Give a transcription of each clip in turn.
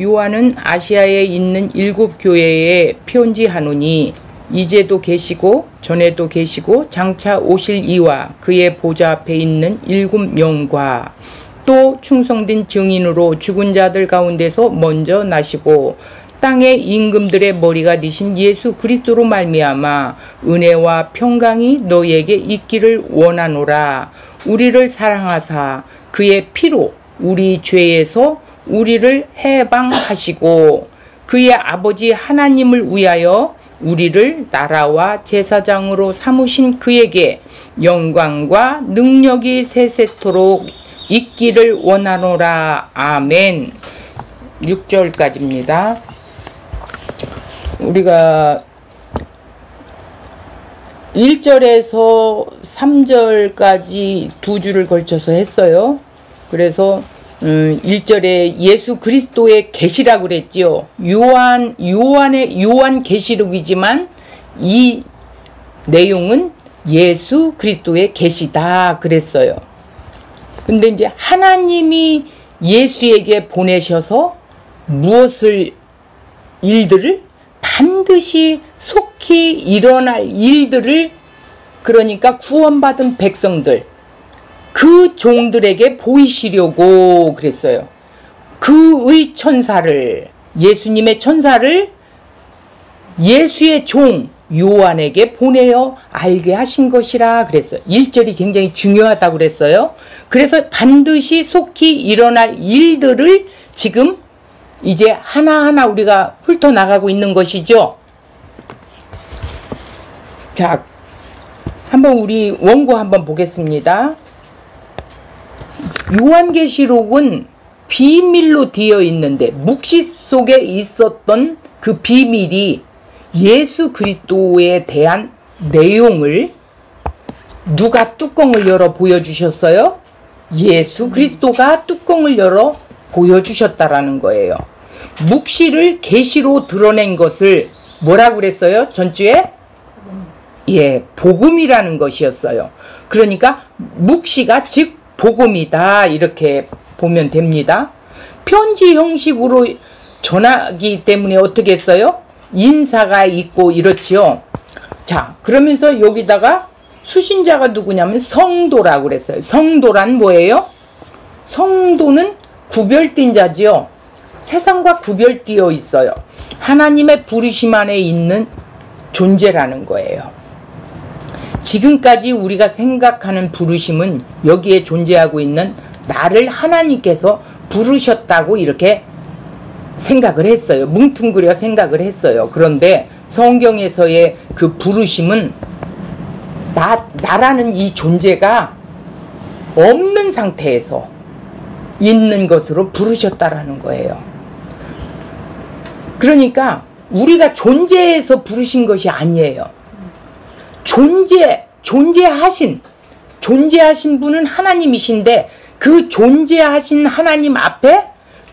요한은 아시아에 있는 7교회에 편지하노니 이제도 계시고 전에도 계시고 장차 오실 이와 그의 보좌 앞에 있는 7명과 또 충성된 증인으로 죽은 자들 가운데서 먼저 나시고 땅의 임금들의 머리가 되신 예수 그리스도로 말미암아 은혜와 평강이 너희에게 있기를 원하노라. 우리를 사랑하사 그의 피로 우리 죄에서 우리를 해방하시고 그의 아버지 하나님을 위하여 우리를 나라와 제사장으로 삼으신 그에게 영광과 능력이 세세토록 있기를 원하노라. 아멘. 6절까지입니다. 우리가 1절에서 3절까지 두 줄을 걸쳐서 했어요. 그래서 1절에 예수 그리스도의 계시라고 그랬지요. 요한 계시록이지만 이 내용은 예수 그리스도의 계시다 그랬어요. 근데 이제 하나님이 예수에게 보내셔서 무엇을 일들을 반드시 속히 일어날 일들을, 그러니까 구원받은 백성들 그 종들에게 보이시려고 그랬어요. 그의 천사를, 예수님의 천사를 예수의 종 요한에게 보내어 알게 하신 것이라 그랬어요. 1절이 굉장히 중요하다고 그랬어요. 그래서 반드시 속히 일어날 일들을 지금 이제 하나하나 우리가 훑어나가고 있는 것이죠. 자, 한번 우리 원고 한번 보겠습니다. 요한계시록은 비밀로 되어 있는데 묵시 속에 있었던 그 비밀이 예수 그리스도에 대한 내용을 누가 뚜껑을 열어 보여주셨어요? 예수 그리스도가 뚜껑을 열어 보여주셨다라는 거예요. 묵시를 계시로 드러낸 것을 뭐라고 그랬어요? 전주에? 예, 복음이라는 것이었어요. 그러니까 묵시가 즉 복음이다 이렇게 보면 됩니다. 편지 형식으로 전하기 때문에 어떻게 했어요? 인사가 있고 이렇지요. 자, 그러면서 여기다가 수신자가 누구냐면 성도라고 그랬어요. 성도란 뭐예요? 성도는 구별된 자지요. 세상과 구별되어 있어요. 하나님의 부르심 안에 있는 존재라는 거예요. 지금까지 우리가 생각하는 부르심은 여기에 존재하고 있는 나를 하나님께서 부르셨다고 이렇게 생각을 했어요. 뭉뚱그려 생각을 했어요. 그런데 성경에서의 그 부르심은 나라는 이 존재가 없는 상태에서 있는 것으로 부르셨다라는 거예요. 그러니까 우리가 존재해서 부르신 것이 아니에요. 존재하신 분은 하나님이신데 그 존재하신 하나님 앞에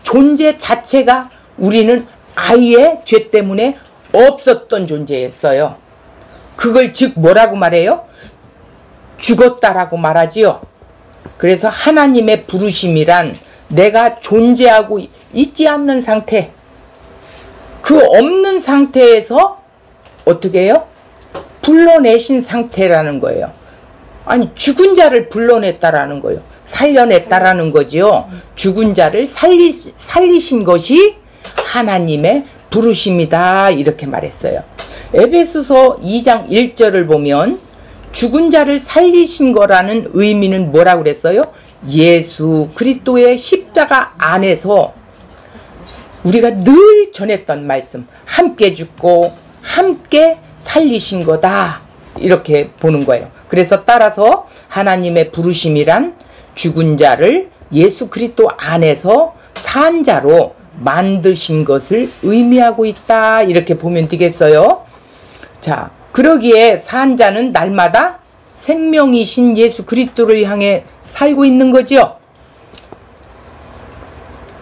존재 자체가 우리는 아예 죄 때문에 없었던 존재였어요. 그걸 즉 뭐라고 말해요? 죽었다라고 말하지요. 그래서 하나님의 부르심이란 내가 존재하고 있지 않는 상태, 그 없는 상태에서 어떻게 해요? 불러내신 상태라는 거예요. 아니, 죽은 자를 불러냈다라는 거예요. 살려냈다라는 거지요. 죽은 자를 살리신 것이 하나님의 부르심이다 이렇게 말했어요. 에베소서 2장 1절을 보면 죽은 자를 살리신 거라는 의미는 뭐라고 그랬어요? 예수 그리스도의 십자가 안에서 우리가 늘 전했던 말씀, 함께 죽고 함께 살리신 거다 이렇게 보는 거예요. 그래서 따라서 하나님의 부르심이란 죽은 자를 예수 그리스도 안에서 산 자로 만드신 것을 의미하고 있다 이렇게 보면 되겠어요. 자, 그러기에 산 자는 날마다 생명이신 예수 그리스도를 향해 살고 있는 거죠.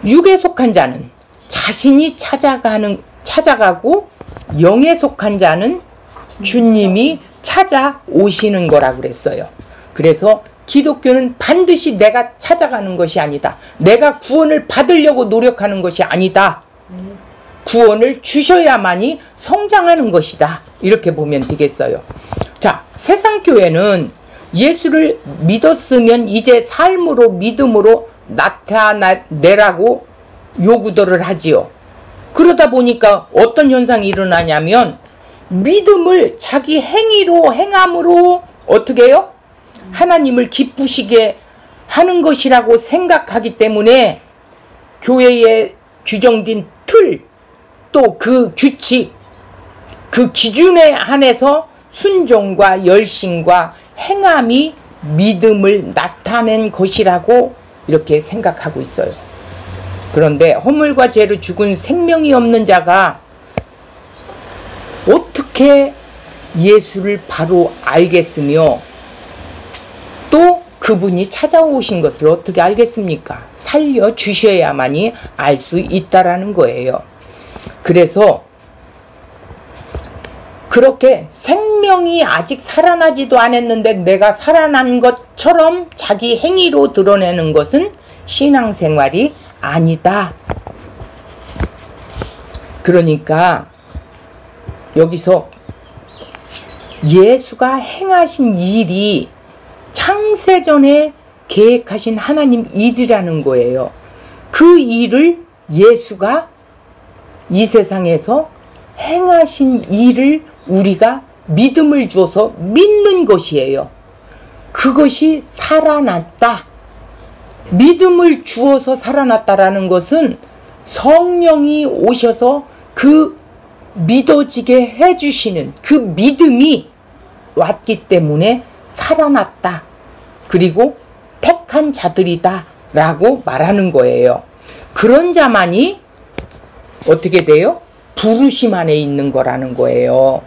육에 속한 자는 자신이 찾아가고 영에 속한 자는 주님이 찾아오시는 거라고 그랬어요. 그래서 기독교는 반드시 내가 찾아가는 것이 아니다. 내가 구원을 받으려고 노력하는 것이 아니다. 구원을 주셔야만이 성장하는 것이다. 이렇게 보면 되겠어요. 자, 세상 교회는 예수를 믿었으면 이제 삶으로 믿음으로 나타내라고 요구들을 하지요. 그러다 보니까 어떤 현상이 일어나냐면 믿음을 자기 행위로 행함으로 어떻게 해요? 하나님을 기쁘시게 하는 것이라고 생각하기 때문에 교회에 규정된 틀, 또 그 규칙, 그 기준에 한해서 순종과 열심과 행함이 믿음을 나타낸 것이라고 이렇게 생각하고 있어요. 그런데 허물과 죄로 죽은 생명이 없는 자가 어떻게 예수를 바로 알겠으며 또 그분이 찾아오신 것을 어떻게 알겠습니까? 살려주셔야만이 알 수 있다라는 거예요. 그래서 그렇게 생명이 아직 살아나지도 않았는데 내가 살아난 것처럼 자기 행위로 드러내는 것은 신앙생활이 아니다. 그러니까 여기서 예수가 행하신 일이 창세전에 계획하신 하나님 일이라는 거예요. 그 일을 예수가 이 세상에서 행하신 일을 우리가 믿음을 주어서 믿는 것이에요. 그것이 살아났다. 믿음을 주어서 살아났다라는 것은 성령이 오셔서 그 믿어지게 해주시는 그 믿음이 왔기 때문에 살아났다. 그리고 택한 자들이다 라고 말하는 거예요. 그런 자만이 어떻게 돼요? 부르심 안에 있는 거라는 거예요.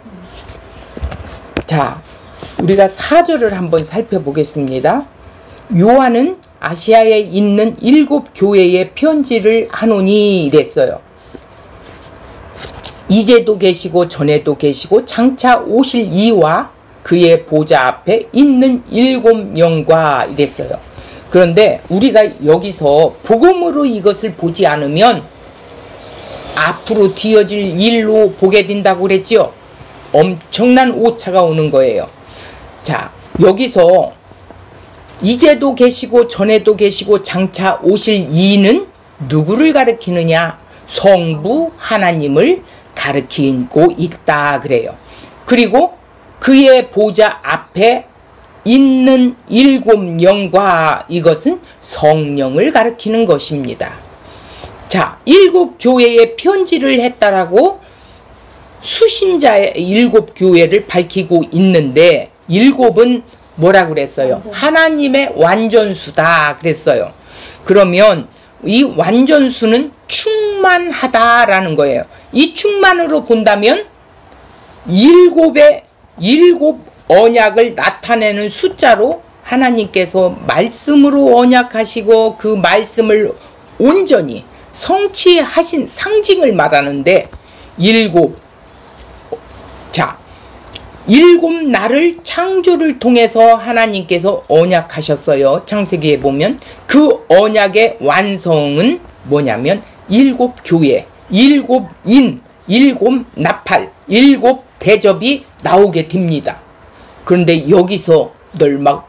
자, 우리가 4절을 한번 살펴보겠습니다. 요한은 아시아에 있는 7 교회에 편지를 하노니 이랬어요. 이제도 계시고 전에도 계시고 장차 오실 이와 그의 보좌 앞에 있는 7 영과 이랬어요. 그런데 우리가 여기서 복음으로 이것을 보지 않으면 앞으로 뒤어질 일로 보게 된다고 그랬죠. 엄청난 오차가 오는 거예요. 자, 여기서 이제도 계시고 전에도 계시고 장차 오실 이는 누구를 가리키느냐? 성부 하나님을 가리키고 있다 그래요. 그리고 그의 보좌 앞에 있는 7 영과 이것은 성령을 가리키는 것입니다. 자, 7 교회에 편지를 했다라고 수신자의 7 교회를 밝히고 있는데 7은 뭐라고 그랬어요? 하나님의 완전수다 그랬어요. 그러면 이 완전수는 충만하다라는 거예요. 이 충만으로 본다면 7의 7 언약을 나타내는 숫자로 하나님께서 말씀으로 언약하시고 그 말씀을 온전히 성취하신 상징을 말하는데 7 날을 창조를 통해서 하나님께서 언약하셨어요. 창세기에 보면 그 언약의 완성은 뭐냐면 7 교회, 7 인, 7 나팔, 7 대접이 나오게 됩니다. 그런데 여기서 늘 막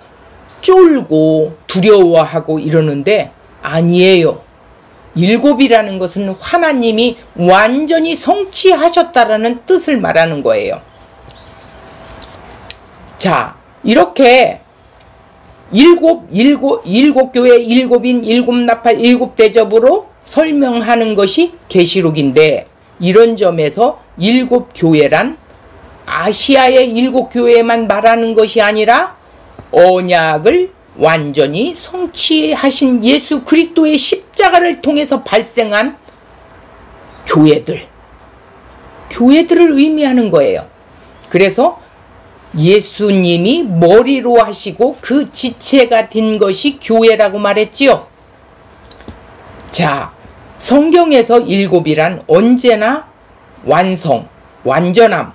쫄고 두려워하고 이러는데 아니에요. 7이라는 것은 하나님이 완전히 성취하셨다라는 뜻을 말하는 거예요. 자, 이렇게 7 교회, 7인, 7 나팔, 7 대접으로 설명하는 것이 계시록인데 이런 점에서 7 교회란 아시아의 7 교회만 말하는 것이 아니라 언약을 완전히 성취하신 예수 그리스도의 십자가를 통해서 발생한 교회들을 의미하는 거예요. 그래서 예수님이 머리로 하시고 그 지체가 된 것이 교회라고 말했지요. 자, 성경에서 7이란 언제나 완성, 완전함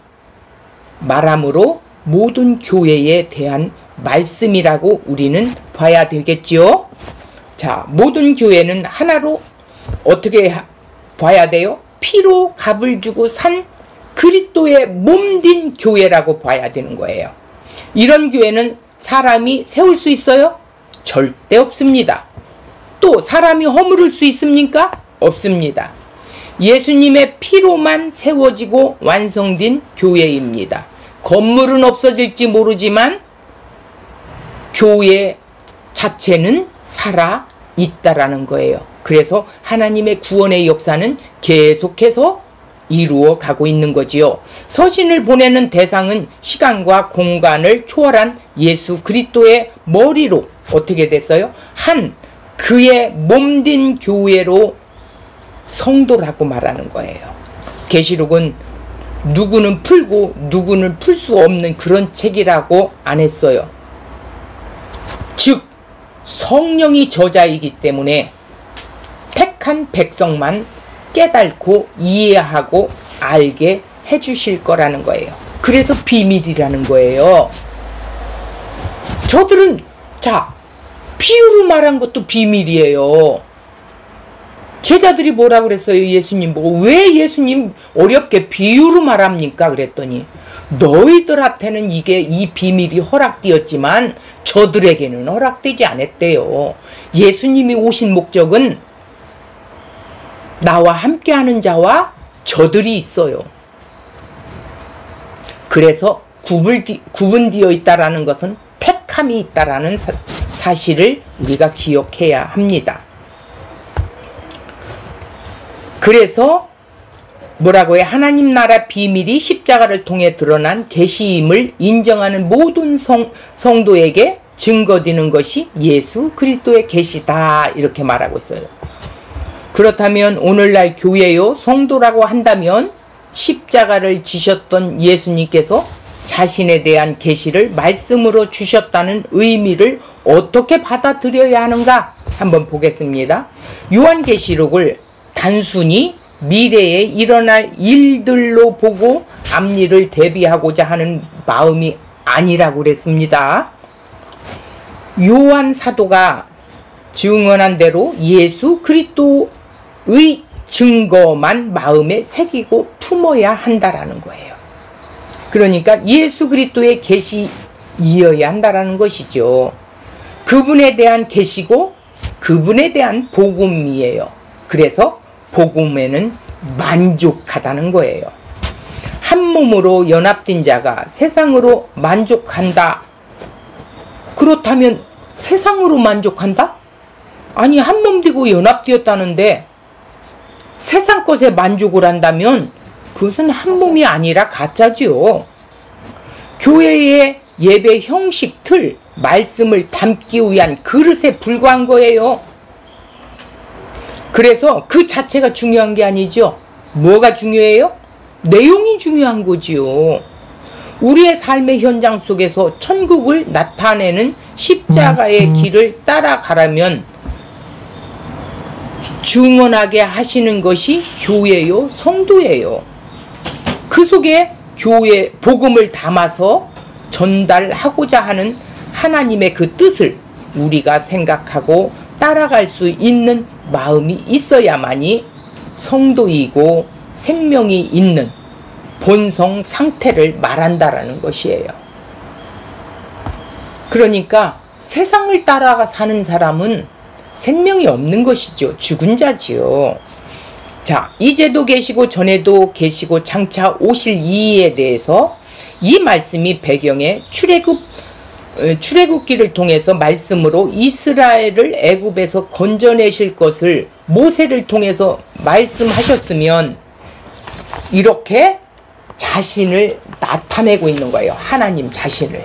말함으로 모든 교회에 대한 말씀이라고 우리는 봐야 되겠지요. 자, 모든 교회는 하나로 어떻게 봐야 돼요? 피로 값을 주고 산 그리스도의 몸된 교회라고 봐야 되는 거예요. 이런 교회는 사람이 세울 수 있어요? 절대 없습니다. 또 사람이 허물을 수 있습니까? 없습니다. 예수님의 피로만 세워지고 완성된 교회입니다. 건물은 없어질지 모르지만 교회 자체는 살아 있다라는 거예요. 그래서 하나님의 구원의 역사는 계속해서 이루어 가고 있는 거지요. 서신을 보내는 대상은 시간과 공간을 초월한 예수 그리스도의 머리로 어떻게 됐어요? 한 그의 몸된 교회로 성도라고 말하는 거예요. 계시록은 누구는 풀고 누구는 풀 수 없는 그런 책이라고 안 했어요. 즉 성령이 저자이기 때문에 택한 백성만 깨닫고 이해하고 알게 해주실 거라는 거예요. 그래서 비밀이라는 거예요. 저들은 자 비유로 말한 것도 비밀이에요. 제자들이 뭐라 그랬어요? 예수님 보고 왜 예수님 어렵게 비유로 말합니까? 그랬더니 너희들한테는 이 비밀이 허락되었지만 저들에게는 허락되지 않았대요. 예수님이 오신 목적은 나와 함께하는 자와 저들이 있어요. 그래서 구분되어 있다라는 것은 택함이 있다라는 사실을 우리가 기억해야 합니다. 그래서 뭐라고 해? 하나님 나라 비밀이 십자가를 통해 드러난 계시임을 인정하는 모든 성도에게 증거되는 것이 예수 그리스도의 계시다 이렇게 말하고 있어요. 그렇다면 오늘날 교회요 성도라고 한다면 십자가를 지셨던 예수님께서 자신에 대한 계시를 말씀으로 주셨다는 의미를 어떻게 받아들여야 하는가 한번 보겠습니다. 요한계시록을 단순히 미래에 일어날 일들로 보고 앞일을 대비하고자 하는 마음이 아니라고 그랬습니다. 요한 사도가 증언한 대로 예수 그리스도의 증거만 마음에 새기고 품어야 한다라는 거예요. 그러니까 예수 그리스도의 계시이어야 한다라는 것이죠. 그분에 대한 계시고 그분에 대한 복음이에요. 그래서 복음에는 만족하다는 거예요. 한 몸으로 연합된 자가 세상으로 만족한다. 그렇다면 세상으로 만족한다? 아니 한 몸 되고 연합되었다는데 세상 것에 만족을 한다면 그것은 한 몸이 아니라 가짜지요. 교회의 예배 형식 틀, 말씀을 담기 위한 그릇에 불과한 거예요. 그래서 그 자체가 중요한 게 아니죠. 뭐가 중요해요? 내용이 중요한 거지요. 우리의 삶의 현장 속에서 천국을 나타내는 십자가의 길을 따라가려면 중원하게 하시는 것이 교회요, 성도예요. 그 속에 교회 복음을 담아서 전달하고자 하는 하나님의 그 뜻을 우리가 생각하고 따라갈 수 있는 마음이 있어야만이 성도이고 생명이 있는 본성 상태를 말한다라는 것이에요. 그러니까 세상을 따라가 사는 사람은 생명이 없는 것이죠. 죽은 자지요. 자, 이제도 계시고 전에도 계시고 장차 오실 이에 대해서 이 말씀이 배경에 출애굽기를 통해서 말씀으로 이스라엘을 애굽에서 건져내실 것을 모세를 통해서 말씀하셨으면 이렇게 자신을 나타내고 있는 거예요. 하나님 자신을.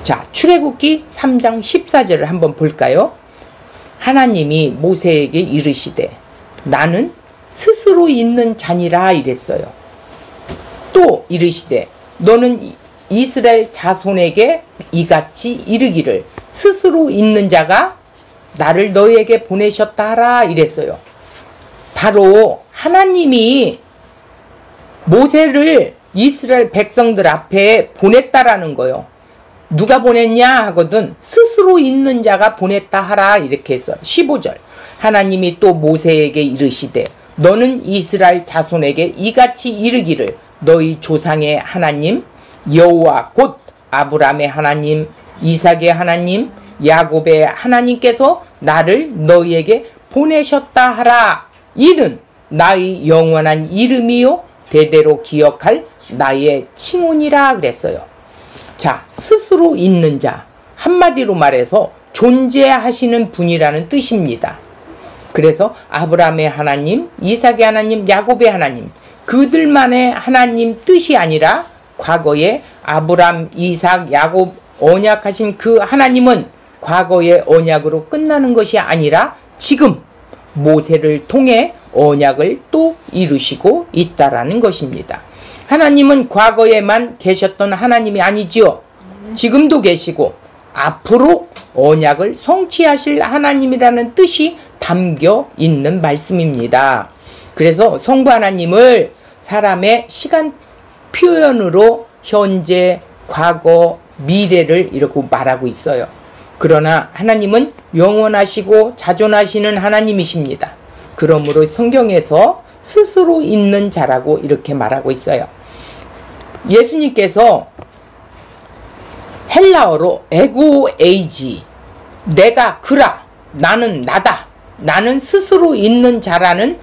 자, 출애굽기 3장 14절을 한번 볼까요? 하나님이 모세에게 이르시되 나는 스스로 있는 자니라 이랬어요. 또 이르시되 너는 이스라엘 자손에게 이같이 이르기를 스스로 있는 자가 나를 너희에게 보내셨다 하라 이랬어요. 바로 하나님이 모세를 이스라엘 백성들 앞에 보냈다라는 거요. 누가 보냈냐 하거든 스스로 있는 자가 보냈다 하라 이렇게 했어. 15절 하나님이 또 모세에게 이르시되 너는 이스라엘 자손에게 이같이 이르기를 너희 조상의 하나님 여호와 곧 아브라함의 하나님 이삭의 하나님 야곱의 하나님께서 나를 너희에게 보내셨다 하라. 이는 나의 영원한 이름이요 대대로 기억할 나의 칭훈이라 그랬어요. 자, 스스로 있는 자, 한마디로 말해서 존재하시는 분이라는 뜻입니다. 그래서 아브라함의 하나님, 이삭의 하나님, 야곱의 하나님, 그들만의 하나님 뜻이 아니라 과거에 아브라함, 이삭, 야곱 언약하신 그 하나님은 과거의 언약으로 끝나는 것이 아니라 지금 모세를 통해 언약을 또 이루시고 있다라는 것입니다. 하나님은 과거에만 계셨던 하나님이 아니지요. 지금도 계시고 앞으로 언약을 성취하실 하나님이라는 뜻이 담겨 있는 말씀입니다. 그래서 성부 하나님을 사람의 시간 표현으로 현재, 과거, 미래를 이렇게 말하고 있어요. 그러나 하나님은 영원하시고 자존하시는 하나님이십니다. 그러므로 성경에서 스스로 있는 자라고 이렇게 말하고 있어요. 예수님께서 헬라어로 에고 에이지, 내가 그라, 나는 나다, 나는 스스로 있는 자라는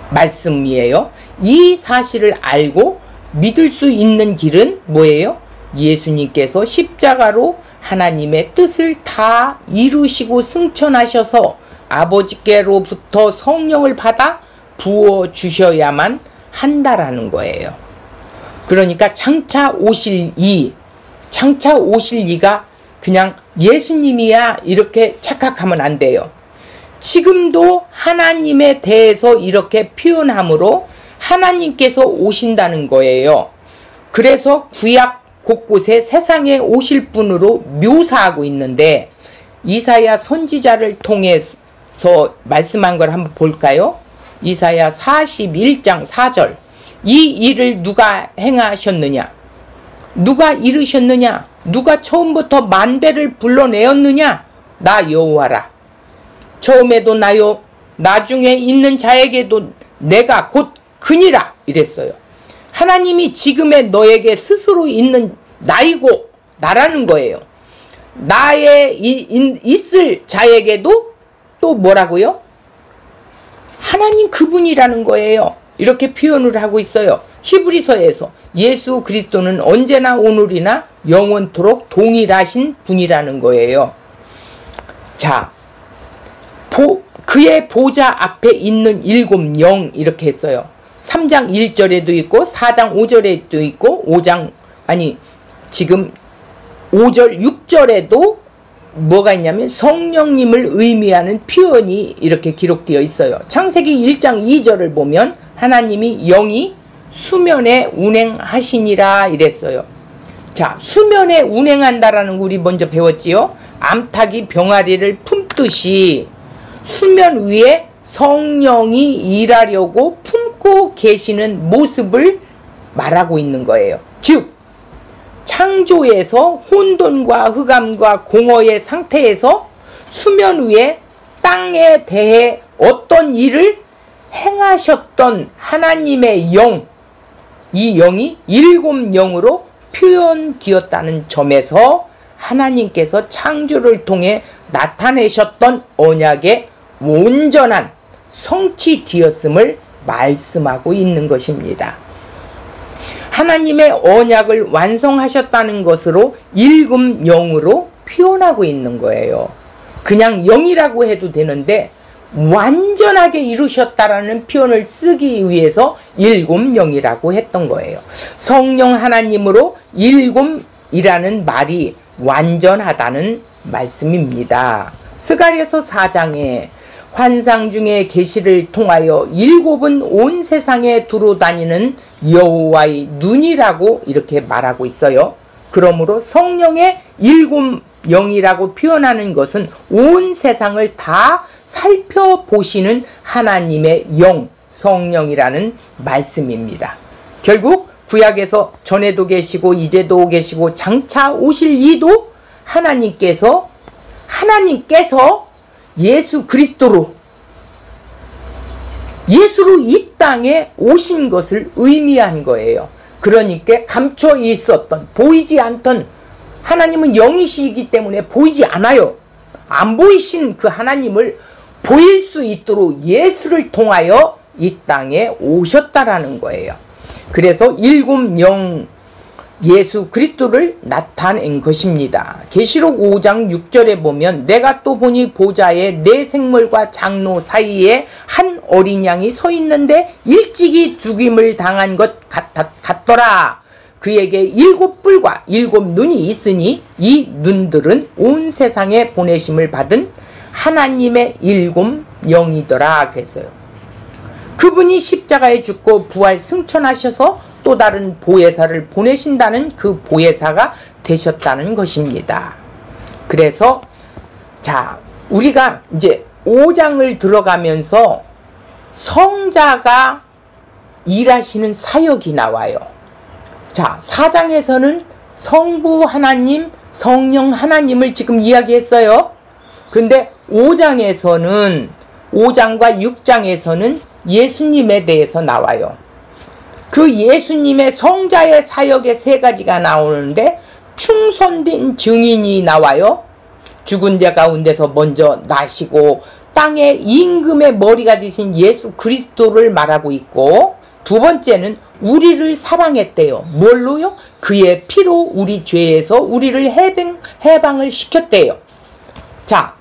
말씀이에요. 이 사실을 알고 믿을 수 있는 길은 뭐예요? 예수님께서 십자가로 하나님의 뜻을 다 이루시고 승천하셔서 아버지께로부터 성령을 받아 부어주셔야만 한다라는 거예요. 그러니까 장차 오실 이가 그냥 예수님이야 이렇게 착각하면 안 돼요. 지금도 하나님에 대해서 이렇게 표현함으로 하나님께서 오신다는 거예요. 그래서 구약 곳곳에 세상에 오실 분으로 묘사하고 있는데 이사야 선지자를 통해서 말씀한 걸 한번 볼까요? 이사야 41장 4절, 이 일을 누가 행하셨느냐? 누가 이루셨느냐? 누가 처음부터 만대를 불러내었느냐? 나 여호와라. 처음에도 나요, 나중에 있는 자에게도 내가 곧 그니라 이랬어요. 하나님이 지금의 너에게 스스로 있는 나이고 나라는 거예요. 나에 있을 자에게도 또 뭐라고요? 하나님 그분이라는 거예요. 이렇게 표현을 하고 있어요. 히브리서에서 예수 그리스도는 언제나 오늘이나 영원토록 동일하신 분이라는 거예요. 자, 그의 보좌 앞에 있는 일곱 영 이렇게 했어요. 3장 1절에도 있고 4장 5절에도 있고 지금 5절 6절에도 뭐가 있냐면 성령님을 의미하는 표현이 이렇게 기록되어 있어요. 창세기 1장 2절을 보면 하나님이 영이 수면에 운행하시니라 이랬어요. 자, 수면에 운행한다라는 거 우리 먼저 배웠지요. 암탉이 병아리를 품듯이 수면 위에 성령이 일하려고 품고 계시는 모습을 말하고 있는 거예요. 즉 창조에서 혼돈과 흑암과 공허의 상태에서 수면 위에 땅에 대해 어떤 일을 행하셨던 하나님의 영, 이 영이 일곱 영으로 표현되었다는 점에서 하나님께서 창조를 통해 나타내셨던 언약의 온전한 성취되었음을 말씀하고 있는 것입니다. 하나님의 언약을 완성하셨다는 것으로 일곱 영으로 표현하고 있는 거예요. 그냥 영이라고 해도 되는데 완전하게 이루셨다라는 표현을 쓰기 위해서 일곱 영이라고 했던 거예요. 성령 하나님으로 일곱이라는 말이 완전하다는 말씀입니다. 스가랴서 4장에 환상 중에 계시를 통하여 일곱은 온 세상에 두루 다니는 여호와의 눈이라고 이렇게 말하고 있어요. 그러므로 성령의 일곱 영이라고 표현하는 것은 온 세상을 다 살펴보시는 하나님의 영, 성령이라는 말씀입니다. 결국 구약에서 전에도 계시고 이제도 계시고 장차 오실 이도 하나님께서 예수 그리스도로 예수로 이 땅에 오신 것을 의미한 거예요. 그러니까 감춰 있었던, 보이지 않던, 하나님은 영이시기 때문에 보이지 않아요. 안 보이신 그 하나님을 보일 수 있도록 예수를 통하여 이 땅에 오셨다라는 거예요. 그래서 일곱 영 예수 그리스도를 나타낸 것입니다. 계시록 5장 6절에 보면 내가 또 보니 보좌에 네 생물과 장로 사이에 한 어린 양이 서 있는데 일찍이 죽임을 당한 것 같더라. 그에게 일곱 뿔과 일곱 눈이 있으니 이 눈들은 온 세상에 보내심을 받은 하나님의 일곱 영이더라 그랬어요. 그분이 십자가에 죽고 부활 승천하셔서 또 다른 보혜사를 보내신다는 그 보혜사가 되셨다는 것입니다. 그래서 자, 우리가 이제 5장을 들어가면서 성자가 일하시는 사역이 나와요. 자, 4장에서는 성부 하나님, 성령 하나님을 지금 이야기했어요. 근데 5장에서는 5장과 6장에서는 예수님에 대해서 나와요. 그 예수님의 성자의 사역의 세 가지가 나오는데 충성된 증인이 나와요. 죽은 자 가운데서 먼저 나시고 땅의 임금의 머리가 되신 예수 그리스도를 말하고 있고, 두 번째는 우리를 사랑했대요. 뭘로요? 그의 피로 우리 죄에서 우리를 해방을 시켰대요. 자,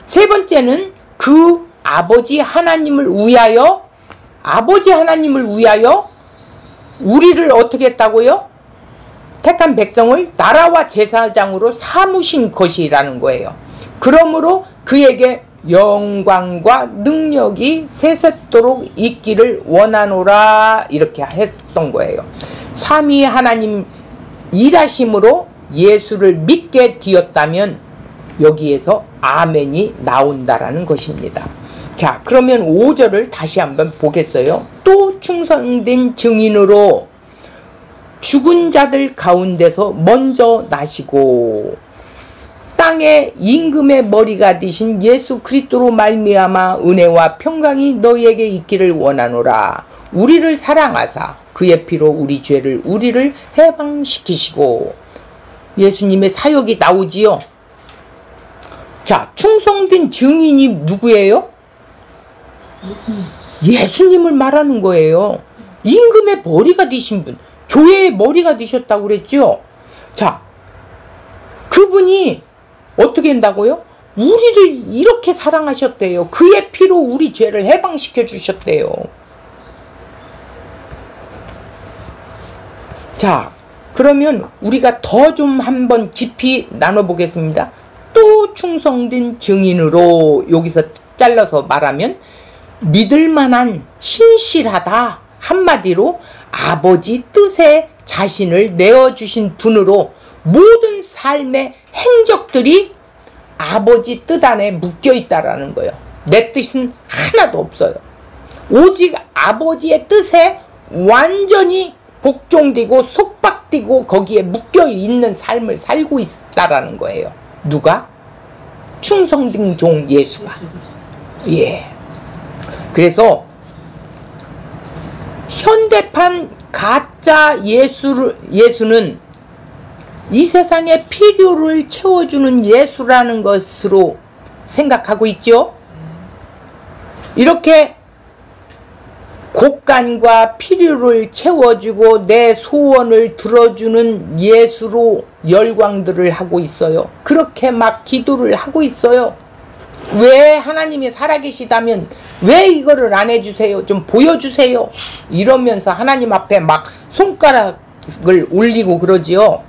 세 번째는 그 아버지 하나님을 위하여, 아버지 하나님을 위하여 우리를 어떻게 했다고요? 택한 백성을 나라와 제사장으로 삼으신 것이라는 거예요. 그러므로 그에게 영광과 능력이 세세토록 있기를 원하노라 이렇게 했던 거예요. 삼위 하나님 일하심으로 예수를 믿게 되었다면 여기에서 아멘이 나온다라는 것입니다. 자, 그러면 5절을 다시 한번 보겠어요. 또 충성된 증인으로 죽은 자들 가운데서 먼저 나시고 땅의 임금의 머리가 되신 예수 그리스도로 말미암아 은혜와 평강이 너희에게 있기를 원하노라. 우리를 사랑하사 그의 피로 우리를 해방시키시고, 예수님의 사역이 나오지요. 자, 충성된 증인이 누구예요? 예수님을 말하는 거예요. 임금의 머리가 되신 분, 교회의 머리가 되셨다고 그랬죠. 자, 그분이 어떻게 한다고요? 우리를 이렇게 사랑하셨대요. 그의 피로 우리 죄를 해방시켜 주셨대요. 자, 그러면 우리가 더 좀 한번 깊이 나눠보겠습니다. 또 충성된 증인으로 여기서 잘라서 말하면 믿을만한, 신실하다, 한마디로 아버지 뜻에 자신을 내어주신 분으로 모든 삶의 행적들이 아버지 뜻 안에 묶여있다라는 거예요. 내 뜻은 하나도 없어요. 오직 아버지의 뜻에 완전히 복종되고 속박되고 거기에 묶여있는 삶을 살고 있다라는 거예요. 누가? 충성된 종 예수가. 예. 그래서 현대판 가짜 예수는 이 세상의 필요를 채워주는 예수라는 것으로 생각하고 있죠. 이렇게 곡간과 필요를 채워주고 내 소원을 들어주는 예수로 열광들을 하고 있어요. 그렇게 막 기도를 하고 있어요. 왜 하나님이 살아계시다면 왜 이거를 안 해주세요? 좀 보여주세요. 이러면서 하나님 앞에 막 손가락을 올리고 그러지요.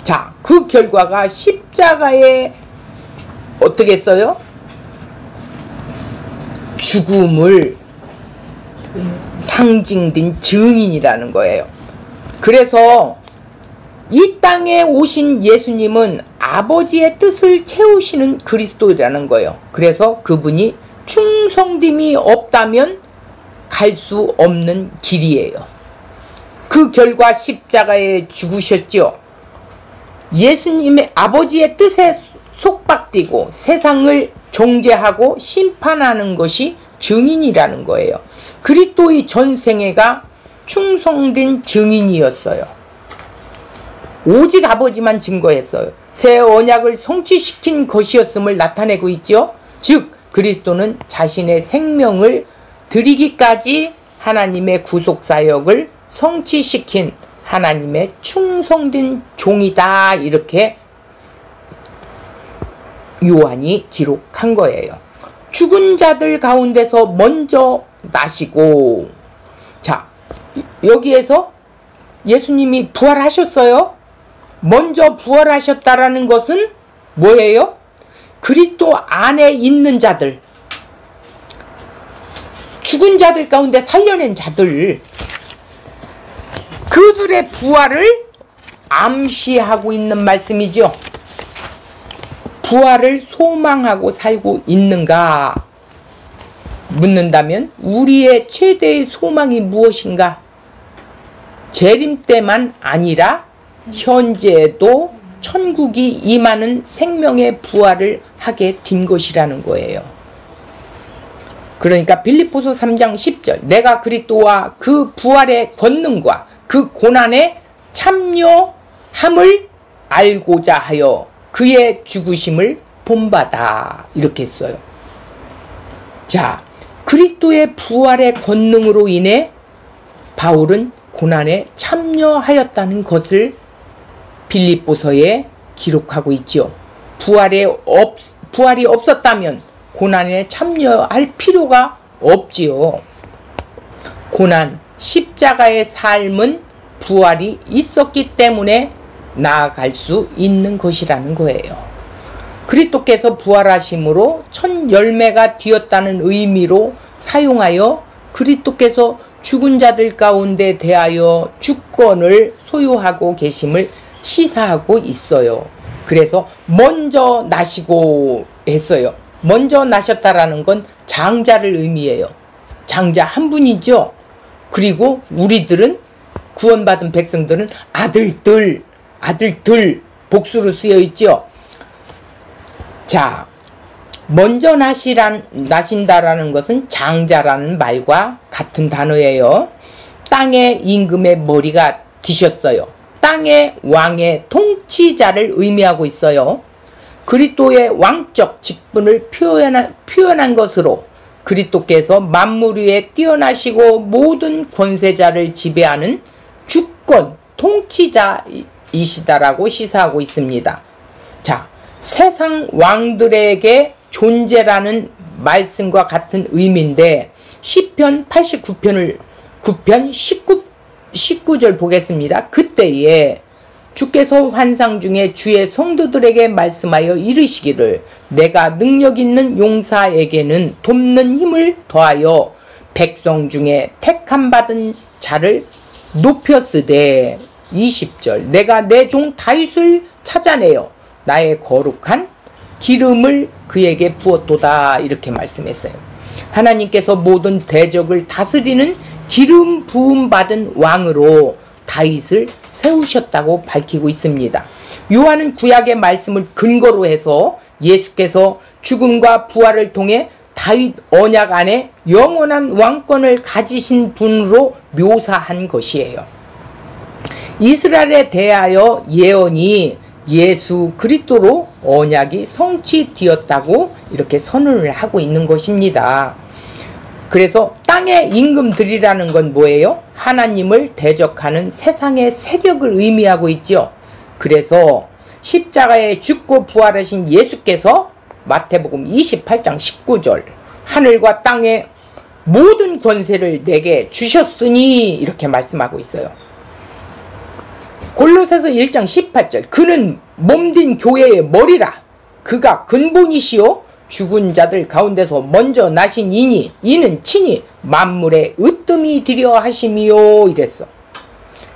자, 그 결과가 십자가에 어떻게 했어요? 죽음을 상징된 증인이라는 거예요. 그래서 이 땅에 오신 예수님은 아버지의 뜻을 채우시는 그리스도라는 거예요. 그래서 그분이 충성됨이 없다면 갈 수 없는 길이에요. 그 결과 십자가에 죽으셨죠. 예수님의 아버지의 뜻에 속박되고 세상을 정죄하고 심판하는 것이 증인이라는 거예요. 그리스도의 전생애가 충성된 증인이었어요. 오직 아버지만 증거했어요. 새 언약을 성취시킨 것이었음을 나타내고 있죠. 즉 그리스도는 자신의 생명을 드리기까지 하나님의 구속사역을 성취시킨 하나님의 충성된 종이다, 이렇게 요한이 기록한 거예요. 죽은 자들 가운데서 먼저 나시고, 자, 여기에서 예수님이 부활하셨어요. 먼저 부활하셨다라는 것은 뭐예요? 그리스도 안에 있는 자들, 죽은 자들 가운데 살려낸 자들, 그들의 부활을 암시하고 있는 말씀이죠. 부활을 소망하고 살고 있는가 묻는다면 우리의 최대의 소망이 무엇인가? 재림 때만 아니라 현재에도 천국이 임하는 생명의 부활을 하게 된 것이라는 거예요. 그러니까 빌립보서 3장 10절, 내가 그리스도와 그 부활의 권능과 그 고난에 참여함을 알고자 하여 그의 죽으심을 본받아, 이렇게 했어요. 자, 그리스도의 부활의 권능으로 인해 바울은 고난에 참여하였다는 것을 빌립보서에 기록하고 있죠. 부활이 없었다면 고난에 참여할 필요가 없지요. 고난, 십자가의 삶은 부활이 있었기 때문에 나아갈 수 있는 것이라는 거예요. 그리스도께서 부활하심으로 첫 열매가 되었다는 의미로 사용하여 그리스도께서 죽은 자들 가운데 대하여 주권을 소유하고 계심을 시사하고 있어요. 그래서 먼저 나시고 했어요. 먼저 나셨다라는 건 장자를 의미해요. 장자 한 분이죠. 그리고 우리들은, 구원받은 백성들은 아들들 복수로 쓰여 있죠. 자, 먼저 나신다라는 것은 장자라는 말과 같은 단어예요. 땅의 임금의 머리가 되셨어요. 땅의 왕의 통치자를 의미하고 있어요. 그리스도의 왕적 직분을 표현한 것으로 그리스도께서 만물 위에 뛰어나시고 모든 권세자를 지배하는 주권 통치자이시다라고 시사하고 있습니다. 자, 세상 왕들에게 존재라는 말씀과 같은 의미인데 시편 89편 19절 보겠습니다. 그때에 주께서 환상 중에 주의 성도들에게 말씀하여 이르시기를 내가 능력 있는 용사에게는 돕는 힘을 더하여 백성 중에 택함 받은 자를 높였으되 20절 내가 내 종 다윗을 찾아내어 나의 거룩한 기름을 그에게 부었도다, 이렇게 말씀했어요. 하나님께서 모든 대적을 다스리는 기름 부음 받은 왕으로 다윗을 세우셨다고 밝히고 있습니다. 요한은 구약의 말씀을 근거로 해서 예수께서 죽음과 부활을 통해 다윗 언약 안에 영원한 왕권을 가지신 분으로 묘사한 것이에요. 이스라엘에 대하여 예언이 예수 그리스도로 언약이 성취되었다고 이렇게 선언을 하고 있는 것입니다. 그래서 땅의 임금들이라는 건 뭐예요? 하나님을 대적하는 세상의 세력을 의미하고 있죠. 그래서 십자가에 죽고 부활하신 예수께서 마태복음 28장 19절 하늘과 땅의 모든 권세를 내게 주셨으니 이렇게 말씀하고 있어요. 골로새서 1장 18절 그는 몸된 교회의 머리라. 그가 근본이시요 죽은 자들 가운데서 먼저 나신 이니 이는 친히 만물의 으뜸이 되려 하심이요, 이랬어.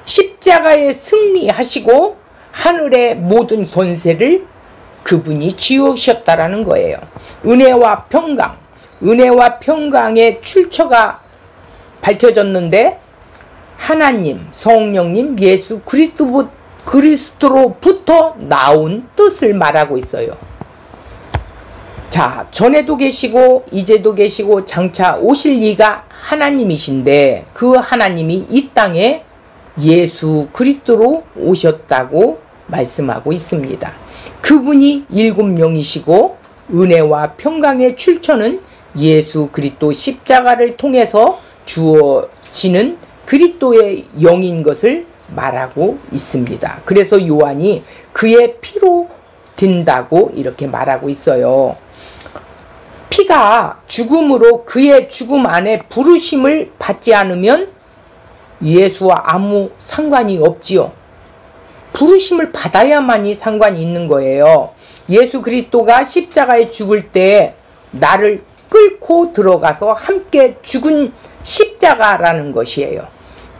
십자가에 승리하시고 하늘의 모든 권세를 그분이 쥐우셨다라는 거예요. 은혜와 평강의 출처가 밝혀졌는데 하나님, 성령님, 예수 그리스도로부터 나온 뜻을 말하고 있어요. 자, 전에도 계시고 이제도 계시고 장차 오실 이가 하나님이신데 그 하나님이 이 땅에 예수 그리스도로 오셨다고 말씀하고 있습니다. 그분이 7명이시고 은혜와 평강의 출처는 예수 그리스도 십자가를 통해서 주어지는 그리스도의 영인 것을 말하고 있습니다. 그래서 요한이 그의 피로 된다고 이렇게 말하고 있어요. 피가 죽음으로 그의 죽음 안에 부르심을 받지 않으면 예수와 아무 상관이 없지요. 부르심을 받아야만이 상관이 있는 거예요. 예수 그리스도가 십자가에 죽을 때 나를 끌고 들어가서 함께 죽은 십자가라는 것이에요.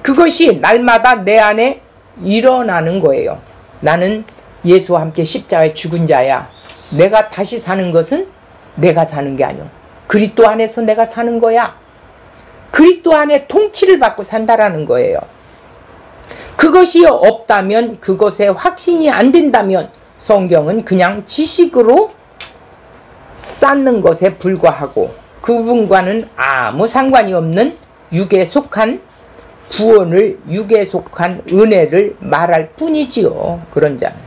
그것이 날마다 내 안에 일어나는 거예요. 나는 예수와 함께 십자가에 죽은 자야. 내가 다시 사는 것은 내가 사는 게 아니오. 그리스도 안에서 내가 사는 거야. 그리스도 안에 통치를 받고 산다라는 거예요. 그것이 없다면, 그것에 확신이 안 된다면 성경은 그냥 지식으로 쌓는 것에 불과하고 그분과는 아무 상관이 없는 육에 속한 구원을, 육에 속한 은혜를 말할 뿐이지요. 그런 자는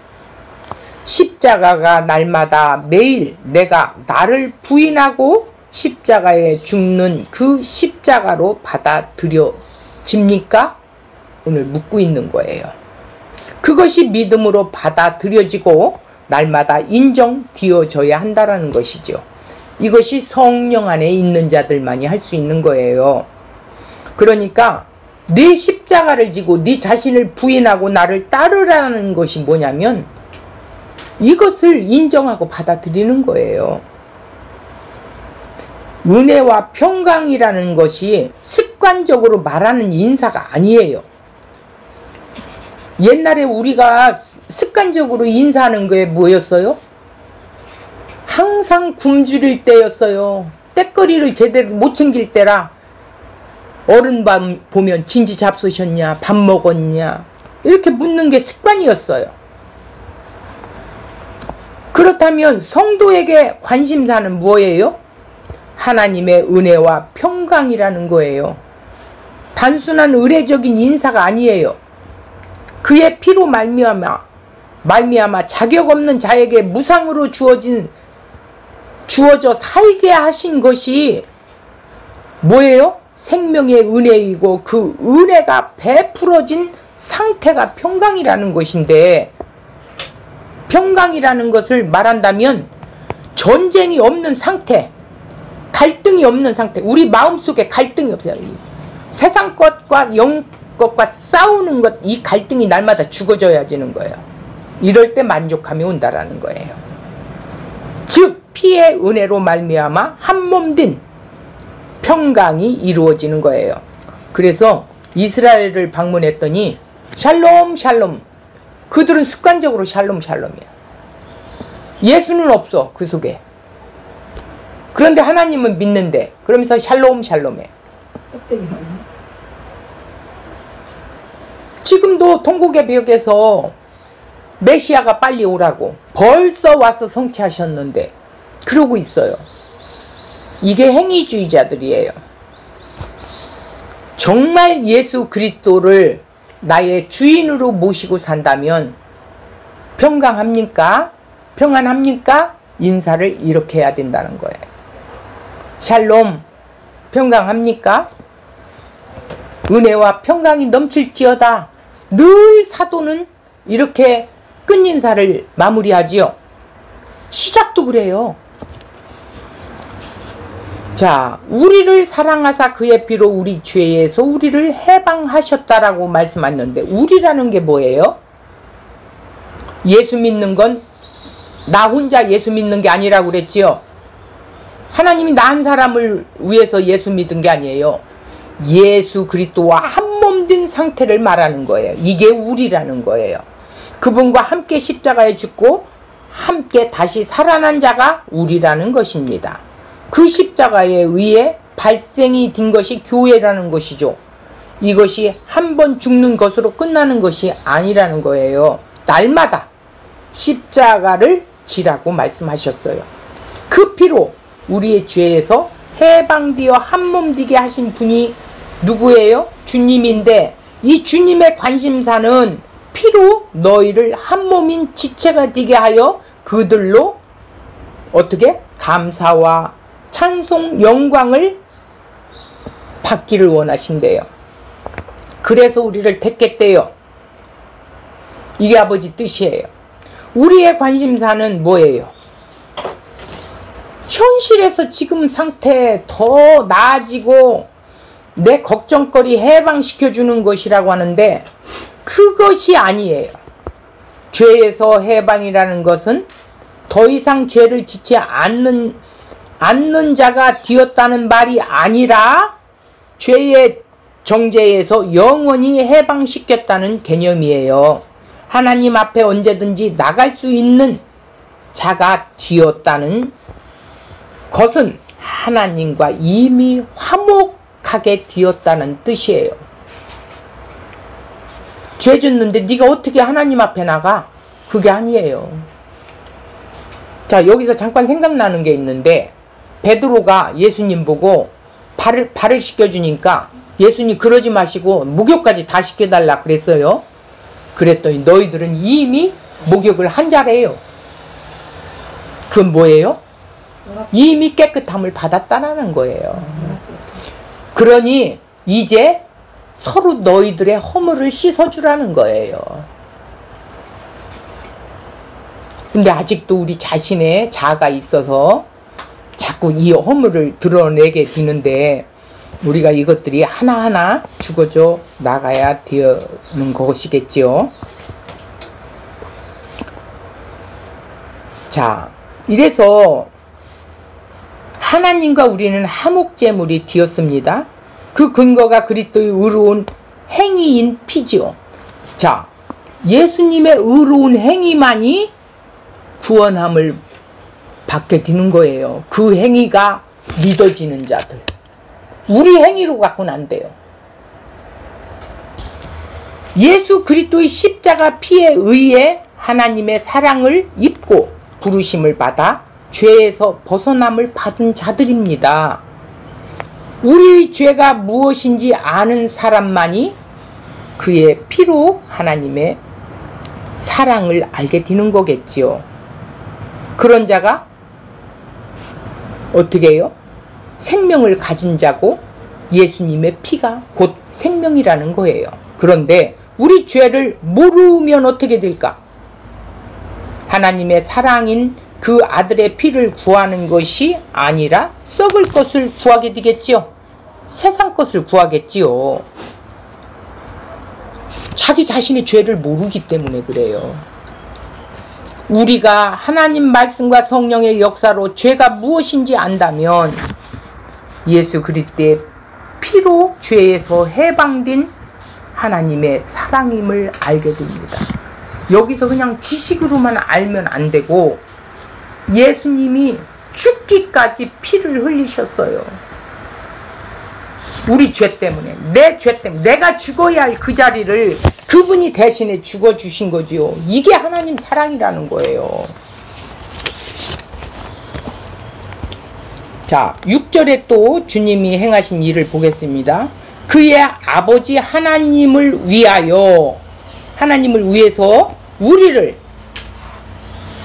십자가가 날마다 매일 내가 나를 부인하고 십자가에 죽는 그 십자가로 받아들여집니까? 오늘 묻고 있는 거예요. 그것이 믿음으로 받아들여지고 날마다 인정되어져야 한다는 것이죠. 이것이 성령 안에 있는 자들만이 할 수 있는 거예요. 그러니까 네 십자가를 지고 네 자신을 부인하고 나를 따르라는 것이 뭐냐면 이것을 인정하고 받아들이는 거예요. 은혜와 평강이라는 것이 습관적으로 말하는 인사가 아니에요. 옛날에 우리가 습관적으로 인사하는 게 뭐였어요? 항상 굶주릴 때였어요. 때거리를 제대로 못 챙길 때라 어른 보면 진지 잡수셨냐? 밥 먹었냐? 이렇게 묻는 게 습관이었어요. 그렇다면 성도에게 관심사는 뭐예요? 하나님의 은혜와 평강이라는 거예요. 단순한 의례적인 인사가 아니에요. 그의 피로 말미암아 자격 없는 자에게 무상으로 주어져 살게 하신 것이 뭐예요? 생명의 은혜이고 그 은혜가 베풀어진 상태가 평강이라는 것인데, 평강이라는 것을 말한다면 전쟁이 없는 상태, 갈등이 없는 상태. 우리 마음속에 갈등이 없어요. 세상 것과 영 것과 싸우는 것, 이 갈등이 날마다 죽어져야지는 거예요. 이럴 때 만족함이 온다라는 거예요. 즉 피의 은혜로 말미암아 한 몸 된 평강이 이루어지는 거예요. 그래서 이스라엘을 방문했더니 샬롬 샬롬, 그들은 습관적으로 샬롬 샬롬이야. 예수는 없어 그 속에. 그런데 하나님은 믿는데 그러면서 샬롬 샬롬해. 지금도 통곡의 벽에서 메시아가 빨리 오라고 벌써 와서 성취하셨는데 그러고 있어요. 이게 행위주의자들이에요. 정말 예수 그리스도를 나의 주인으로 모시고 산다면 평강합니까? 평안합니까? 인사를 이렇게 해야 된다는 거예요. 샬롬, 평강합니까? 은혜와 평강이 넘칠지어다. 늘 사도는 이렇게 끝인사를 마무리하지요. 시작도 그래요. 자, 우리를 사랑하사 그의 피로 우리 죄에서 우리를 해방하셨다라고 말씀하셨는데 우리라는 게 뭐예요? 예수 믿는 건 나 혼자 예수 믿는 게 아니라고 그랬지요. 하나님이 나 한 사람을 위해서 예수 믿은 게 아니에요. 예수 그리스도와 한 몸 된 상태를 말하는 거예요. 이게 우리라는 거예요. 그분과 함께 십자가에 죽고 함께 다시 살아난 자가 우리라는 것입니다. 그 십자가에 의해 발생이 된 것이 교회라는 것이죠. 이것이 한 번 죽는 것으로 끝나는 것이 아니라는 거예요. 날마다 십자가를 지라고 말씀하셨어요. 그 피로 우리의 죄에서 해방되어 한몸 되게 하신 분이 누구예요? 주님인데 이 주님의 관심사는 피로 너희를 한몸인 지체가 되게 하여 그들로 어떻게? 감사와 찬송, 영광을 받기를 원하신대요. 그래서 우리를 택했대요. 이게 아버지 뜻이에요. 우리의 관심사는 뭐예요? 현실에서 지금 상태 더 나아지고 내 걱정거리 해방시켜주는 것이라고 하는데 그것이 아니에요. 죄에서 해방이라는 것은 더 이상 죄를 짓지 않는 자가 되었다는 말이 아니라 죄의 정죄에서 영원히 해방시켰다는 개념이에요. 하나님 앞에 언제든지 나갈 수 있는 자가 되었다는 것은 하나님과 이미 화목하게 되었다는 뜻이에요. 죄 짓는데 네가 어떻게 하나님 앞에 나가? 그게 아니에요. 자, 여기서 잠깐 생각나는 게 있는데 베드로가 예수님 보고 발을 씻겨주니까 예수님 그러지 마시고 목욕까지 다 시켜달라 그랬어요. 그랬더니 너희들은 이미 목욕을 한 자래요. 그건 뭐예요? 이미 깨끗함을 받았다는 거예요. 그러니 이제 서로 너희들의 허물을 씻어주라는 거예요. 근데 아직도 우리 자신의 자아가 있어서 자꾸 이 허물을 드러내게 되는데 우리가 이것들이 하나하나 죽어져 나가야 되는 것이겠지요. 자, 이래서 하나님과 우리는 화목제물이 되었습니다. 그 근거가 그리스도의 의로운 행위인 피지요. 자, 예수님의 의로운 행위만이 구원함을 받게 되는 거예요. 그 행위가 믿어지는 자들. 우리 행위로 갖고는 안 돼요. 예수 그리스도의 십자가 피에 의해 하나님의 사랑을 입고 부르심을 받아 죄에서 벗어남을 받은 자들입니다. 우리의 죄가 무엇인지 아는 사람만이 그의 피로 하나님의 사랑을 알게 되는 거겠지요. 그런 자가 어떻게 해요? 생명을 가진 자고 예수님의 피가 곧 생명이라는 거예요. 그런데 우리 죄를 모르면 어떻게 될까? 하나님의 사랑인 그 아들의 피를 구하는 것이 아니라 썩을 것을 구하게 되겠지요. 세상 것을 구하겠지요. 자기 자신의 죄를 모르기 때문에 그래요. 우리가 하나님 말씀과 성령의 역사로 죄가 무엇인지 안다면 예수 그리스도의 피로 죄에서 해방된 하나님의 사랑임을 알게 됩니다. 여기서 그냥 지식으로만 알면 안 되고 예수님이 죽기까지 피를 흘리셨어요. 우리 죄 때문에, 내 죄 때문에, 내가 죽어야 할 그 자리를 그분이 대신에 죽어주신 거지요. 이게 하나님 사랑이라는 거예요. 자, 6절에 또 주님이 행하신 일을 보겠습니다. 그의 아버지 하나님을 위하여, 하나님을 위해서 우리를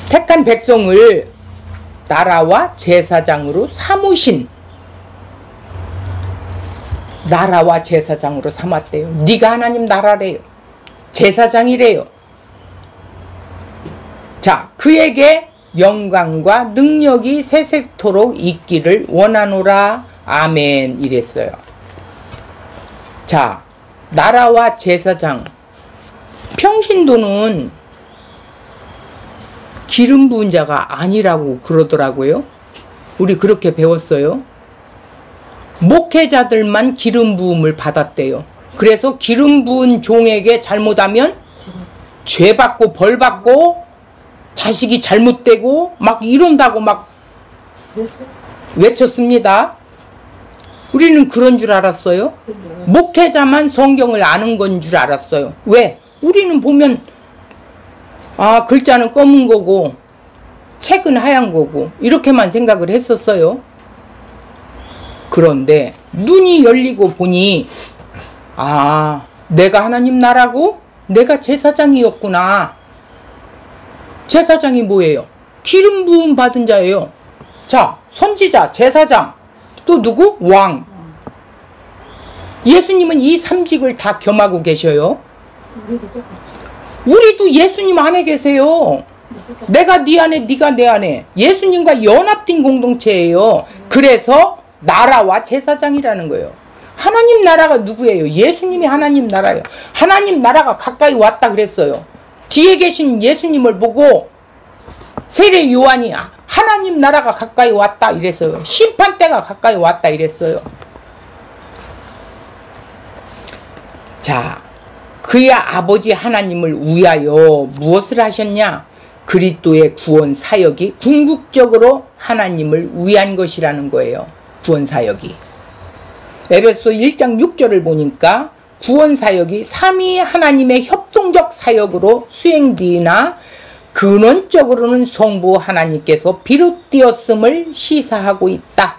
택한 백성을 나라와 제사장으로 삼으신, 나라와 제사장으로 삼았대요. 네가 하나님 나라래요. 제사장이래요. 자, 그에게 영광과 능력이 세세토록 있기를 원하노라. 아멘. 이랬어요. 자, 나라와 제사장. 평신도는 기름 부은 자가 아니라고 그러더라고요. 우리 그렇게 배웠어요. 목회자들만 기름 부음을 받았대요. 그래서 기름 부은 종에게 잘못하면 죄 받고 벌 받고 자식이 잘못되고 막 이런다고 막 외쳤습니다. 우리는 그런 줄 알았어요. 목회자만 성경을 아는 건 줄 알았어요. 왜? 우리는 보면 아, 글자는 검은 거고 책은 하얀 거고 이렇게만 생각을 했었어요. 그런데 눈이 열리고 보니 아, 내가 하나님 나라고? 내가 제사장이었구나. 제사장이 뭐예요? 기름 부음 받은 자예요. 자, 선지자, 제사장, 또 누구? 왕. 예수님은 이 삼직을 다 겸하고 계셔요. 우리도 예수님 안에 계세요. 내가 네 안에, 네가 내 안에. 예수님과 연합된 공동체예요. 그래서 나라와 제사장이라는 거예요. 하나님 나라가 누구예요? 예수님이 하나님 나라예요. 하나님 나라가 가까이 왔다 그랬어요. 뒤에 계신 예수님을 보고 세례 요한이 하나님 나라가 가까이 왔다 이랬어요. 심판 때가 가까이 왔다 이랬어요. 자, 그의 아버지 하나님을 위하여 무엇을 하셨냐? 그리스도의 구원 사역이 궁극적으로 하나님을 위한 것이라는 거예요. 구원 사역이. 에베소 1장 6절을 보니까 구원 사역이 삼위 하나님의 협동적 사역으로 수행되나 근원적으로는 성부 하나님께서 비롯되었음을 시사하고 있다.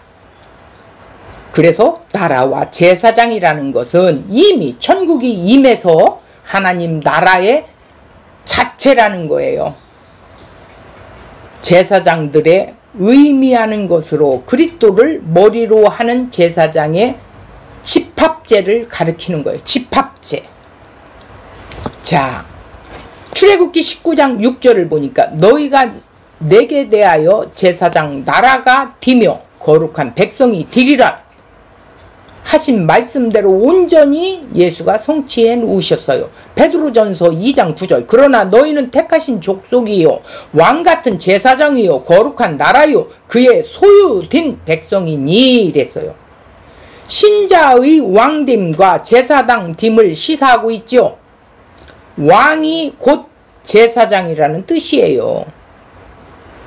그래서 나라와 제사장이라는 것은 이미 천국이 임해서 하나님 나라의 자체라는 거예요. 제사장들의 의미하는 것으로 그리스도를 머리로 하는 제사장의 집합제를 가리키는 거예요. 집합제. 자, 출애굽기 19장 6절을 보니까 너희가 내게 대하여 제사장 나라가 되며 거룩한 백성이 되리라 하신 말씀대로 온전히 예수가 성취해 놓으셨어요. 베드로전서 2장 9절 그러나 너희는 택하신 족속이요 왕같은 제사장이요 거룩한 나라요 그의 소유된 백성이니 이랬어요. 신자의 왕됨과 제사장됨을 시사하고 있죠. 왕이 곧 제사장이라는 뜻이에요.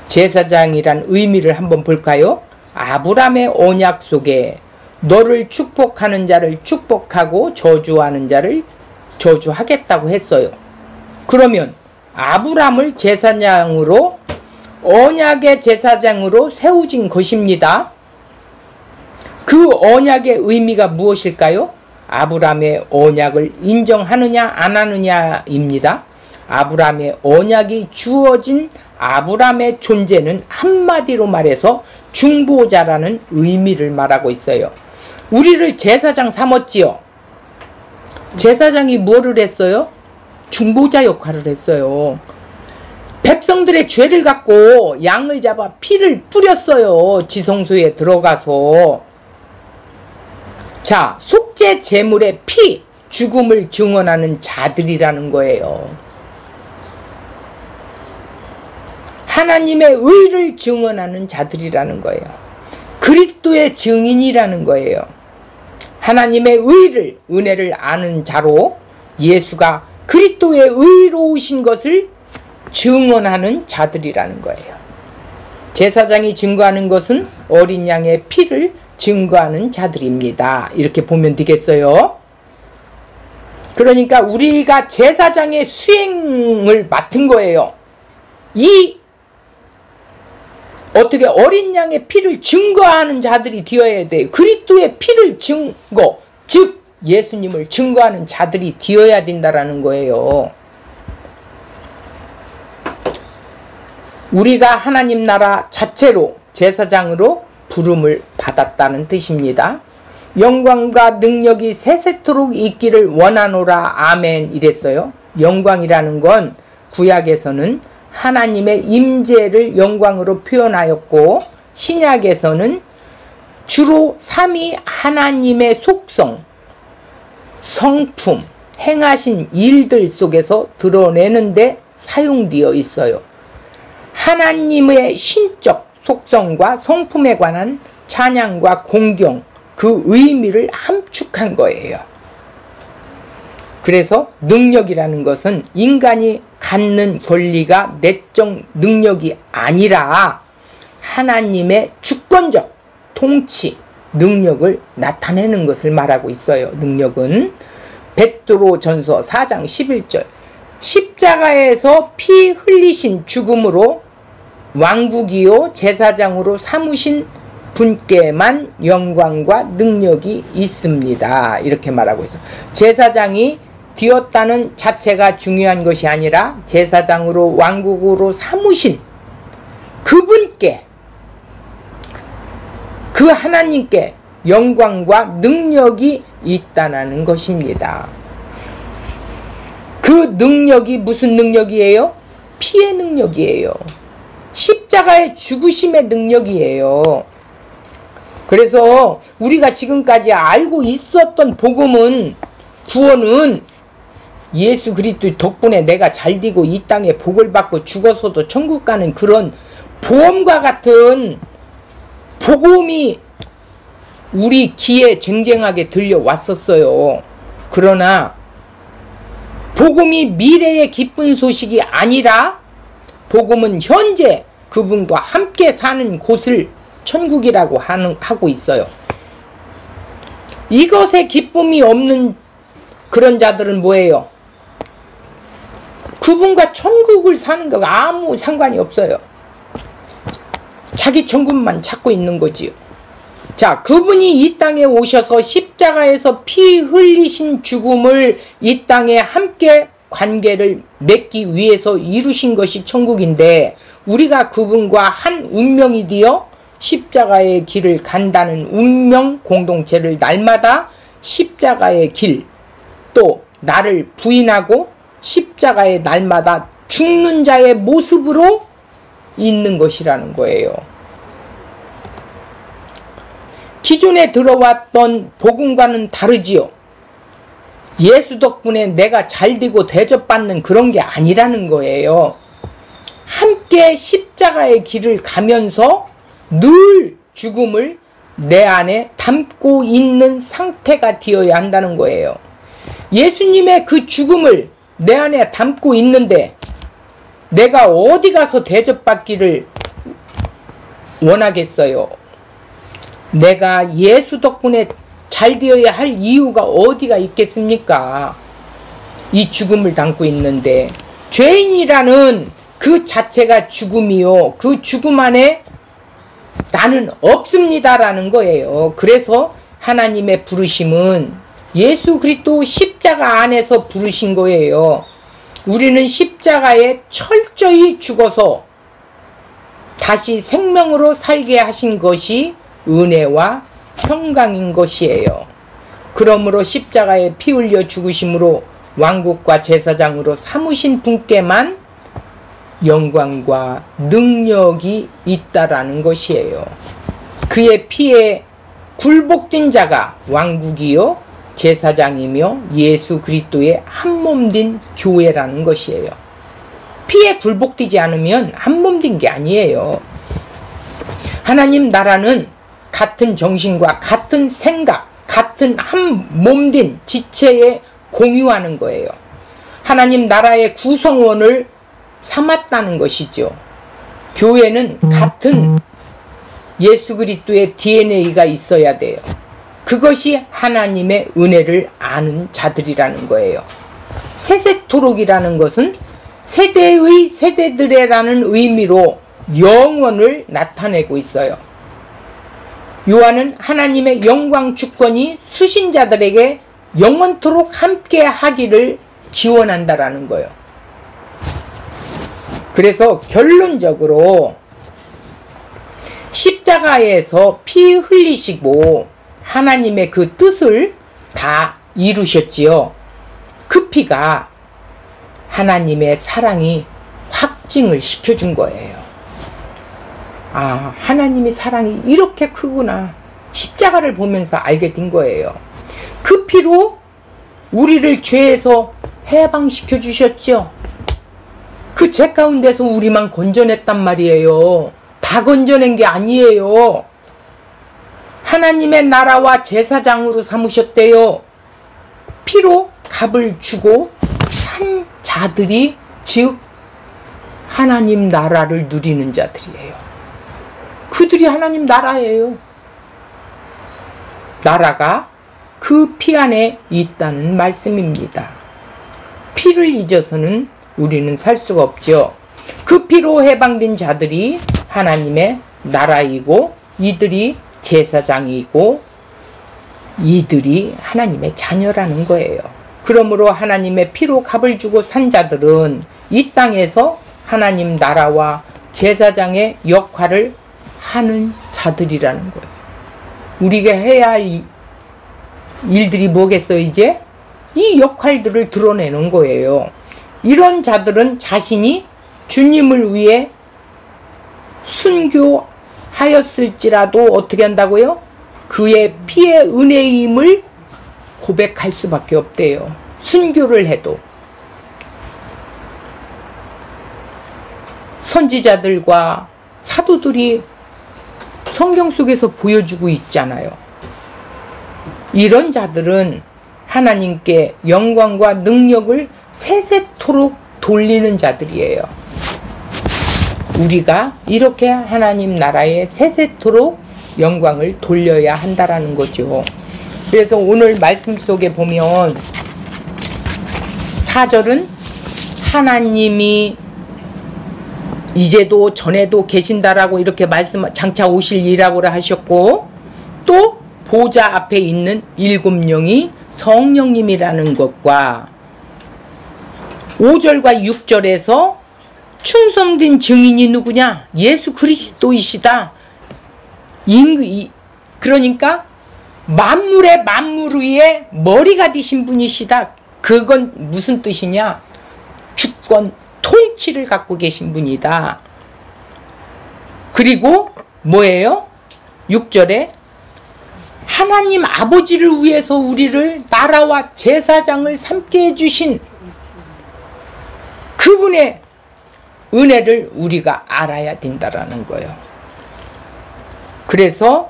제사장이란 의미를 한번 볼까요? 아브라함의 언약 속에 너를 축복하는 자를 축복하고 저주하는 자를 저주하겠다고 했어요. 그러면 아브라함을 제사장으로 언약의 제사장으로 세우진 것입니다. 그 언약의 의미가 무엇일까요? 아브라함의 언약을 인정하느냐 안 하느냐입니다. 아브라함의 언약이 주어진 아브라함의 존재는 한마디로 말해서 중보자라는 의미를 말하고 있어요. 우리를 제사장 삼았지요. 제사장이 뭐를 했어요? 중보자 역할을 했어요. 백성들의 죄를 갖고 양을 잡아 피를 뿌렸어요. 지성소에 들어가서. 자, 속죄 제물의 피, 죽음을 증언하는 자들이라는 거예요. 하나님의 의를 증언하는 자들이라는 거예요. 그리스도의 증인이라는 거예요. 하나님의 의를, 은혜를 아는 자로 예수가 그리스도의 의로우신 것을 증언하는 자들이라는 거예요. 제사장이 증거하는 것은 어린 양의 피를 증거하는 자들입니다. 이렇게 보면 되겠어요. 그러니까 우리가 제사장의 수행을 맡은 거예요. 어떻게 어린 양의 피를 증거하는 자들이 되어야 돼요. 그리스도의 피를 증거, 즉 예수님을 증거하는 자들이 되어야 된다라는 거예요. 우리가 하나님 나라 자체로 제사장으로 부름을 받았다는 뜻입니다. 영광과 능력이 세세토록 있기를 원하노라 아멘 이랬어요. 영광이라는 건 구약에서는 하나님의 임재를 영광으로 표현하였고 신약에서는 주로 삼위 하나님의 속성, 성품, 행하신 일들 속에서 드러내는데 사용되어 있어요. 하나님의 신적 속성과 성품에 관한 찬양과 공경, 그 의미를 함축한 거예요. 그래서 능력이라는 것은 인간이 갖는 권리가 내적 능력이 아니라 하나님의 주권적 통치, 능력을 나타내는 것을 말하고 있어요. 능력은 베드로전서 4장 11절 십자가에서 피 흘리신 죽음으로 왕국이요 제사장으로 삼으신 분께만 영광과 능력이 있습니다. 이렇게 말하고 있어요. 제사장이 되었다는 자체가 중요한 것이 아니라 제사장으로 왕국으로 삼으신 그분께, 그 하나님께 영광과 능력이 있다는 것입니다. 그 능력이 무슨 능력이에요? 피의 능력이에요. 십자가의 죽으심의 능력이에요. 그래서 우리가 지금까지 알고 있었던 복음은, 구원은 예수 그리스도 덕분에 내가 잘되고 이 땅에 복을 받고 죽어서도 천국 가는 그런 보험과 같은 복음이 우리 귀에 쟁쟁하게 들려왔었어요. 그러나 복음이 미래의 기쁜 소식이 아니라 복음은 현재 그분과 함께 사는 곳을 천국이라고 하고 있어요. 이것에 기쁨이 없는 그런 자들은 뭐예요? 그분과 천국을 사는 거가 아무 상관이 없어요. 자기 천국만 찾고 있는 거지요. 자, 그분이 이 땅에 오셔서 십자가에서 피 흘리신 죽음을 이 땅에 함께 관계를 맺기 위해서 이루신 것이 천국인데, 우리가 그분과 한 운명이 되어 십자가의 길을 간다는 운명 공동체를 날마다 십자가의 길, 또 나를 부인하고 십자가의 날마다 죽는 자의 모습으로 있는 것이라는 거예요. 기존에 들어왔던 복음과는 다르지요. 예수 덕분에 내가 잘되고 대접받는 그런 게 아니라는 거예요. 함께 십자가의 길을 가면서 늘 죽음을 내 안에 담고 있는 상태가 되어야 한다는 거예요. 예수님의 그 죽음을 내 안에 담고 있는데 내가 어디 가서 대접받기를 원하겠어요? 내가 예수 덕분에 잘 되어야 할 이유가 어디가 있겠습니까? 이 죽음을 담고 있는데, 죄인이라는 그 자체가 죽음이요, 그 죽음 안에 나는 없습니다라는 거예요. 그래서 하나님의 부르심은 예수 그리스도 십자가 안에서 부르신 거예요. 우리는 십자가에 철저히 죽어서 다시 생명으로 살게 하신 것이 은혜와 평강인 것이에요. 그러므로 십자가에 피 흘려 죽으심으로 왕국과 제사장으로 삼으신 분께만 영광과 능력이 있다라는 것이에요. 그의 피에 굴복된 자가 왕국이요 제사장이며 예수 그리스도의 한몸된 교회라는 것이에요. 피에 굴복되지 않으면 한몸된 게 아니에요. 하나님 나라는 같은 정신과 같은 생각, 같은 한 몸된 지체에 공유하는 거예요. 하나님 나라의 구성원을 삼았다는 것이죠. 교회는 같은 예수 그리스도의 DNA가 있어야 돼요. 그것이 하나님의 은혜를 아는 자들이라는 거예요. 세세토록이라는 것은 세대의 세대들이라는 의미로 영원을 나타내고 있어요. 요한은 하나님의 영광 주권이 수신자들에게 영원토록 함께 하기를 기원한다라는 거예요. 그래서 결론적으로 십자가에서 피 흘리시고 하나님의 그 뜻을 다 이루셨지요. 그 피가 하나님의 사랑이 확증을 시켜준 거예요. 아, 하나님의 사랑이 이렇게 크구나. 십자가를 보면서 알게 된 거예요. 그 피로 우리를 죄에서 해방시켜 주셨죠. 그 죄 가운데서 우리만 건져냈단 말이에요. 다 건져낸 게 아니에요. 하나님의 나라와 제사장으로 삼으셨대요. 피로 값을 주고 산 자들이 즉 하나님 나라를 누리는 자들이에요. 그들이 하나님 나라예요. 나라가 그 피 안에 있다는 말씀입니다. 피를 잊어서는 우리는 살 수가 없죠. 그 피로 해방된 자들이 하나님의 나라이고 이들이 제사장이고 이들이 하나님의 자녀라는 거예요. 그러므로 하나님의 피로 값을 주고 산 자들은 이 땅에서 하나님 나라와 제사장의 역할을 하는 자들이라는 거예요. 우리가 해야 할 일들이 뭐겠어요? 이제 이 역할들을 드러내는 거예요. 이런 자신이 주님을 위해 순교하였을지라도 어떻게 한다고요? 그의 피의 은혜임을 고백할 수밖에 없대요. 순교를 해도. 선지자들과 사도들이 성경 속에서 보여주고 있잖아요. 이런 자들은 하나님께 영광과 능력을 세세토록 돌리는 자들이에요. 우리가 이렇게 하나님 나라에 세세토록 영광을 돌려야 한다라는 거죠. 그래서 오늘 말씀 속에 보면 4절은 하나님이 이제도 전에도 계신다라고 이렇게 말씀 장차 오실 이라고 하셨고, 또 보좌 앞에 있는 7영이 성령님이라는 것과 5절과 6절에서 충성된 증인이 누구냐? 예수 그리스도이시다. 그러니까 만물의 만물 위에 머리가 되신 분이시다. 그건 무슨 뜻이냐? 주권 통치를 갖고 계신 분이다. 그리고 뭐예요? 6절에 하나님 아버지를 위해서 우리를 나라와 제사장을 삼게 해주신 그분의 은혜를 우리가 알아야 된다라는 거예요. 그래서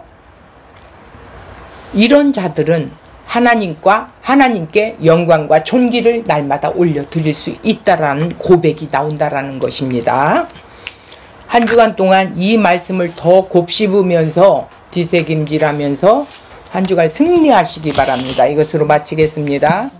이런 자들은 하나님께 영광과 존귀를 날마다 올려드릴 수 있다라는 고백이 나온다라는 것입니다. 한 주간 동안 이 말씀을 더 곱씹으면서 뒤새김질하면서 한 주간 승리하시기 바랍니다. 이것으로 마치겠습니다.